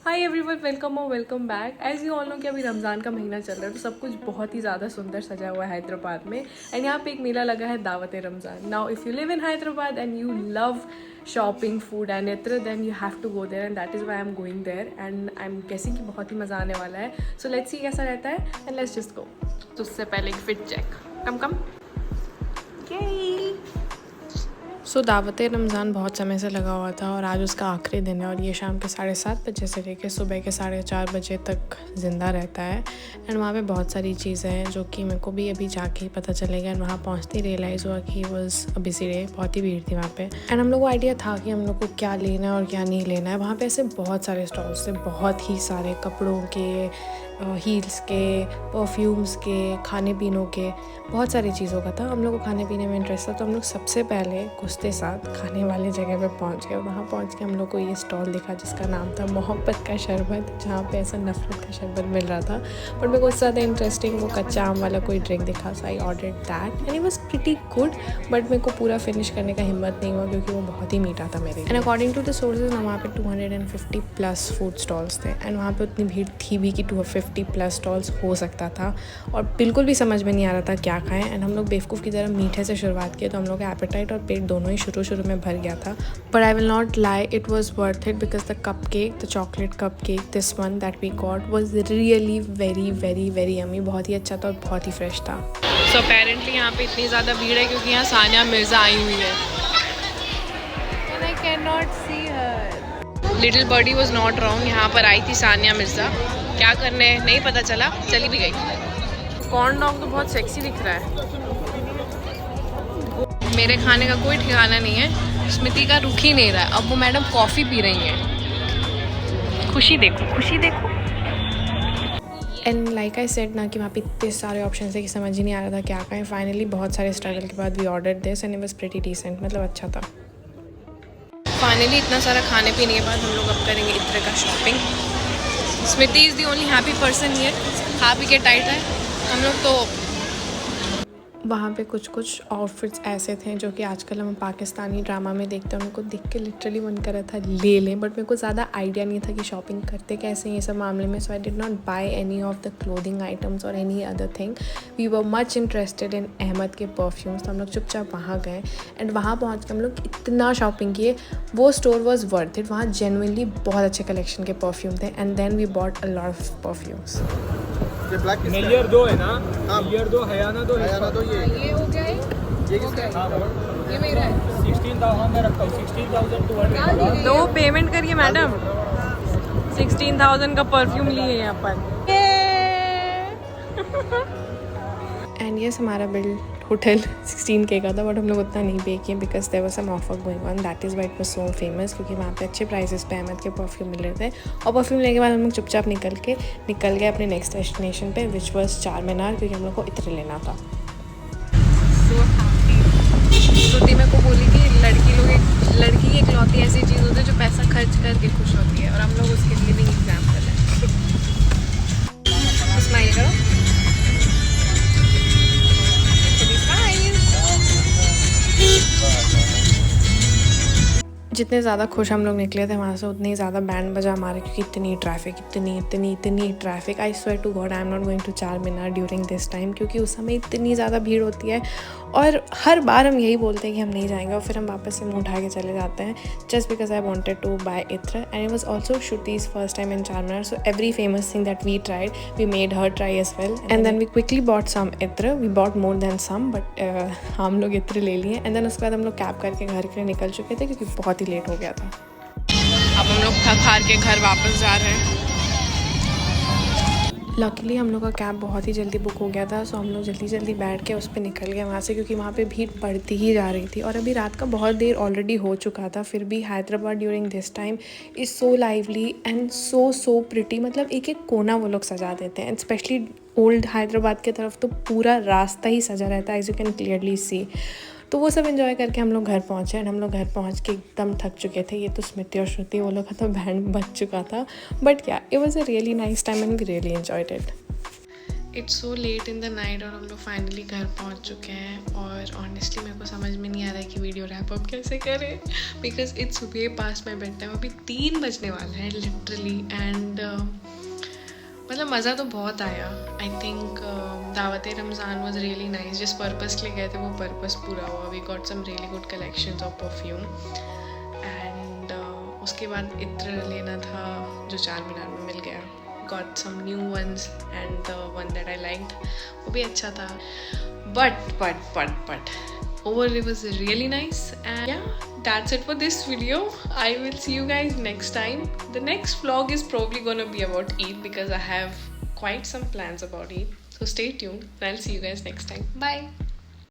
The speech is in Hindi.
हाय एवरीवन, वेलकम और welcome back. As you all know कि अभी रमज़ान का महीना चल रहा है तो सब कुछ बहुत ही ज़्यादा सुंदर सजा हुआ है हैदराबाद में। एंड यहाँ पे एक मेला लगा है दावत Ramzan. Now if you live in Hyderabad and you love shopping food and ittar then you have to go there and that is why I am going there and I am guessing कि बहुत ही मज़ा आने वाला है। सो लेट्स सी कैसा रहता है एंड लेट्स जस्ट गो। तो उससे पहले एक फिट चेक। कम सो दावत रमज़ान बहुत समय से लगा हुआ था और आज उसका आखिरी दिन है और ये शाम के 7:30 बजे से लेकर सुबह के 4:30 बजे तक ज़िंदा रहता है। एंड वहाँ पे बहुत सारी चीज़ें हैं जो कि मेरे को भी अभी जाके ही पता चलेगा। एंड वहाँ पहुँचते ही रियलाइज़ हुआ कि वॉज अ बिजी डे, बहुत ही भीड़ थी वहाँ पे। एंड हम लोग को आइडिया था कि हम लोग को क्या लेना है और क्या नहीं लेना है। वहाँ पे ऐसे बहुत सारे स्टॉल्स थे, बहुत ही सारे कपड़ों के, हील्स के, परफ्यूम्स के, खाने पीनों के, बहुत सारी चीज़ों का था। हम लोग को खाने पीने में इंटरेस्ट था तो हम लोग सबसे पहले घुसते साथ खाने वाली जगह पे पहुंच गए। वहाँ पहुंच के हम लोग को ये स्टॉल दिखा जिसका नाम था मोहब्बत का शरबत, जहाँ पे ऐसा नफरत का शरबत मिल रहा था। बट मेरे को उससे ज़्यादा इंटरेस्टिंग वो कच्चा आम वाला कोई ड्रिंक दिखा, so I ordered that and it was pretty good. But मेरे को पूरा फिनिश करने का हिम्मत नहीं हुआ क्योंकि वो बहुत ही मीठा था मेरे लिए। And according to the sources ना वहाँ पे 250+ फूड स्टॉल्स थे एंड वहाँ पे उतनी भीड़ थी भी कि 250+ स्टॉल्स हो सकता था और बिल्कुल भी समझ में नहीं आ रहा था क्या खाएं। एंड हम लोग बेवकूफ़ की तरह मीठे से शुरुआत किए तो हम लोग का एपेटाइट और पेट दोनों ही शुरू में भर गया था। But I will not lie, it was worth it because the cupcake, the chocolate cupcake, this one that we got was really very yummy. बहुत ही अच्छा था और बहुत ही फ्रेश था। सो अपेरेंटली यहाँ पे इतनी ज़्यादा भीड़ है क्योंकि यहाँ सानिया मिर्ज़ा आई हुई है and I can not see her. Little birdie was not wrong, यहाँ पर आई थी सानिया मिर्ज़ा। क्या करने नहीं पता चला, चली भी गई। कॉर्न डॉग तो बहुत सेक्सी दिख रहा है। मेरे खाने का कोई ठिकाना नहीं है, स्मृति का रुक ही नहीं रहा है। अब वो मैडम कॉफ़ी पी रही हैं। खुशी देखो। एंड लाइक आई सेड ना कि वहाँ पे इतने सारे ऑप्शन थे कि समझ ही नहीं आ रहा था क्या खाएं। फाइनली बहुत सारे स्ट्रगल के बाद we order this and it was pretty decent, मतलब अच्छा था। फाइनली इतना सारा खाने पीने के बाद हम लोग अब करेंगे इत्र का shopping. Smriti is the only happy person here, खा पी के टाइट है। हम लोग तो वहाँ पे कुछ आउटफिट्स ऐसे थे जो कि आजकल हम पाकिस्तानी ड्रामा में देखते हैं, उनको देख के लिटरली मन कर रहा था ले लें। बट मेरे को ज़्यादा आइडिया नहीं था कि शॉपिंग करते कैसे ये सब मामले में। So I did not buy any of the clothing items और any other thing. We were much interested in Ahmed के परफ्यूम्स, तो हम लोग चुपचाप वहाँ गए एंड वहाँ पहुँच के हम लोग इतना शॉपिंग किए। वो स्टोर वॉज वर्थ इट, वहाँ जेन्युइनली बहुत अच्छे कलेक्शन के परफ्यूम थे and then we bought a lot of perfumes. मेलियर दो है ना, मेलियर दो, हयाना दो, ये हो गया है, ये किसका है? ये मेरा है। 16,000 में रखता हूँ, 16,200। दो पेमेंट करिए मैडम। 16,000 का परफ्यूम लिए यहाँ पर। एंड यस, हमारा बिल होटल 16K का था बट हम लोग उतना नहीं पे किए because there was some offer going on, that is why it was so famous, क्योंकि वहाँ पे अच्छे प्राइसेस पे अहमद के परफ्यूम मिल रहे थे। और परफ्यूम लेने के बाद हम लोग चुपचाप निकल गए अपने नेक्स्ट डेस्टिनेशन पे विच वाज चार मीनार, क्योंकि हम लोग को इत्र लेना था। श्रुति मेरे को बोली कि लड़की की इकलौती ऐसी चीज़ होती है जो पैसा खर्च करके खुश होती है और हम लोग उसके लिए भी एग्जाम्पल है। स्माइल करो। जितने ज़्यादा खुश हम लोग निकले थे वहाँ से उतनी ज़्यादा बैंड बजा हमारे, क्योंकि इतनी traffic. I swear to god I am not going to Char Minar during this time, क्योंकि उस समय इतनी ज़्यादा भीड़ होती है और हर बार हम यही बोलते हैं कि हम नहीं जाएंगे और फिर हम वापस से मुँह उठा के चले जाते हैं just because I wanted to buy ittar and it was also Shruti's first time in Charminar. So every famous thing that we tried we made her try as well and then we quickly bought some ittar, we bought more than some but हम लोग इत्र ले लिए एंड देन उसके बाद हम लोग कैब करके घर के लिए निकल चुके थे क्योंकि बहुत ही लेट हो गया था। अब हम लोग थक हार के घर वापस जा रहे हैं। लकीली हम लोग का कैब बहुत ही जल्दी बुक हो गया था, सो हम लोग जल्दी बैठ के उस पर निकल गए वहाँ से, क्योंकि वहाँ पे भीड़ बढ़ती ही जा रही थी और अभी रात का बहुत देर ऑलरेडी हो चुका था। फिर भी Hyderabad during this time is so lively and so pretty, मतलब एक एक कोना वो लोग सजा देते हैं। एंड स्पेशली ओल्ड हैदराबाद की तरफ तो पूरा रास्ता ही सजा रहता है, as you can clearly see. तो वो सब एंजॉय करके हम लोग घर पहुँचे एंड हम लोग घर पहुँच के एकदम थक चुके थे। ये तो स्मृति और श्रुति वो लोग का तो बैंड बज चुका था, बट क्या, it was a really nice time and we really enjoyed it. It's so late in the night और हम लोग फाइनली घर पहुंच चुके हैं और ऑनेस्टली मेरे को समझ में नहीं आ रहा है कि वीडियो रैप अप कैसे करें because it's way pass my bed time. अभी 3 बजने वाला है लिटरली एंड मतलब मज़ा तो बहुत आया। I think Dawat Ramzan was really nice. जिस पर्पज़ के लिए गए थे वो पर्पज़ पूरा हुआ। We got some really good collections of perfume and उसके बाद इत्र लेना था जो चारमीनार में मिल गया। got some new ones and the one that I liked वो भी अच्छा था but overall it was really nice and yeah, that's it for this video. I will see you guys next time. The next vlog is probably gonna be about Eid because I have quite some plans about Eid, so stay tuned and I'll see you guys next time. Bye.